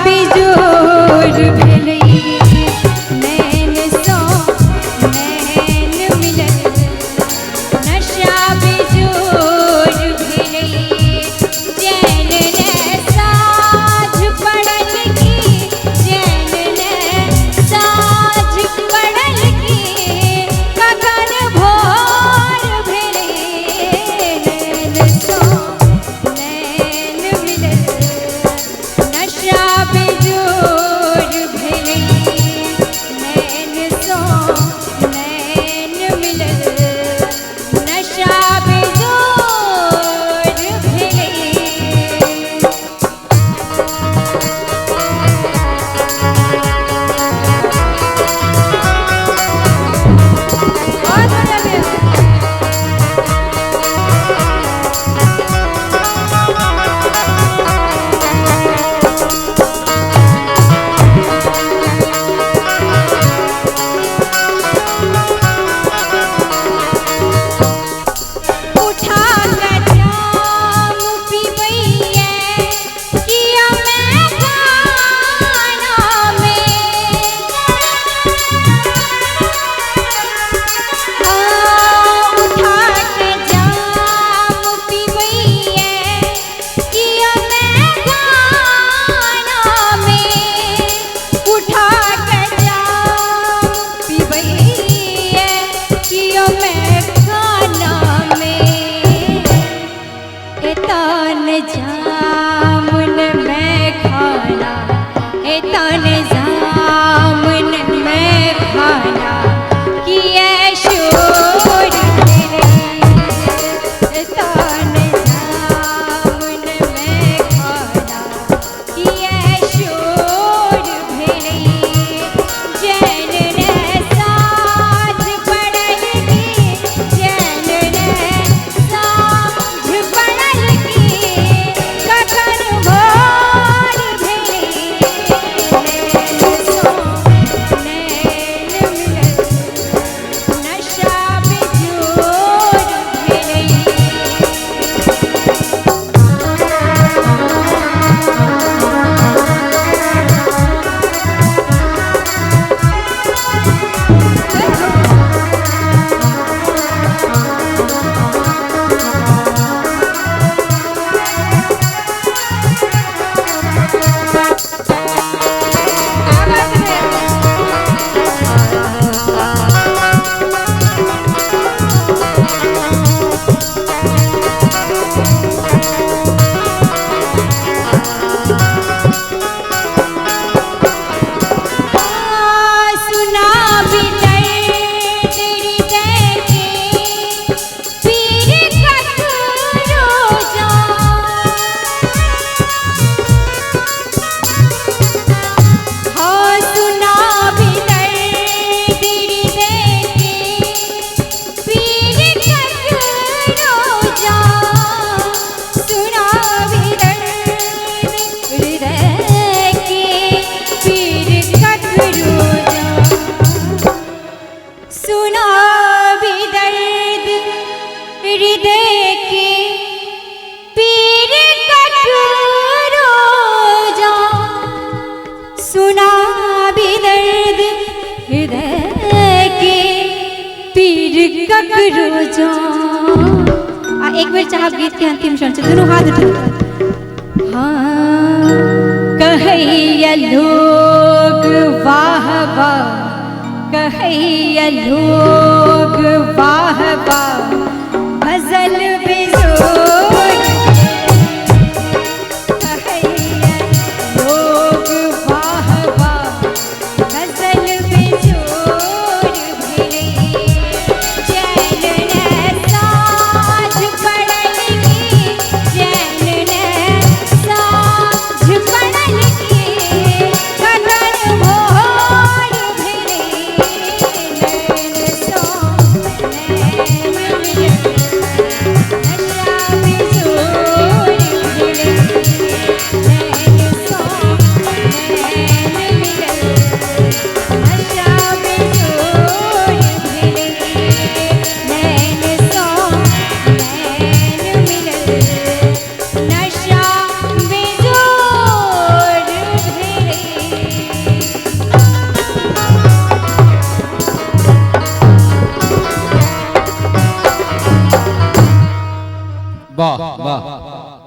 बेजोर भेलै नैन सँ नैन मिलल नशा बेजोर भेलै चैन ने साँझ पड़ल की चैन ने साँझ पड़ल की कखन भोर भेलै नैन सँ नैन मिलल नशा बेजोर भेलै नैन सँ नैन मिलल नशा बेजोर भेलै बहुत बढ़िया भेल। उठा के जाम पीबैये किया मैं गाना में उठा के जाम पीबैये किया मैं गाना में उठा के जाम पीबैये किया मैं खाना में एतन जामुन मैं खाना एतन जामुन मैं खाना किए शोर भेलै एतन जामुन मैं खाना किए शोर भेलै चैन ने साँझ पड़ल की चैन ने साँझ पड़ल की कखन भोर भेलै नैन सँ नैन मिलल नशा बेजोर भेलै सुना भी दर्द हृदय के पीर ककरो जान सुना भी दर्द हृदय के पीर ककरो जान सुना भी दर्द हृदय के पीर ककरो जान सुना भी दर्द हृदय के पीर ककरो जान सुना भी दर्द हृदय के पीर ककरो जान एक बेर चाहब गीत के अंतिम क्षण से दुनू हाथ उठा हाँ कहैया लोग वाह वाह कहैया लोग वाह वाह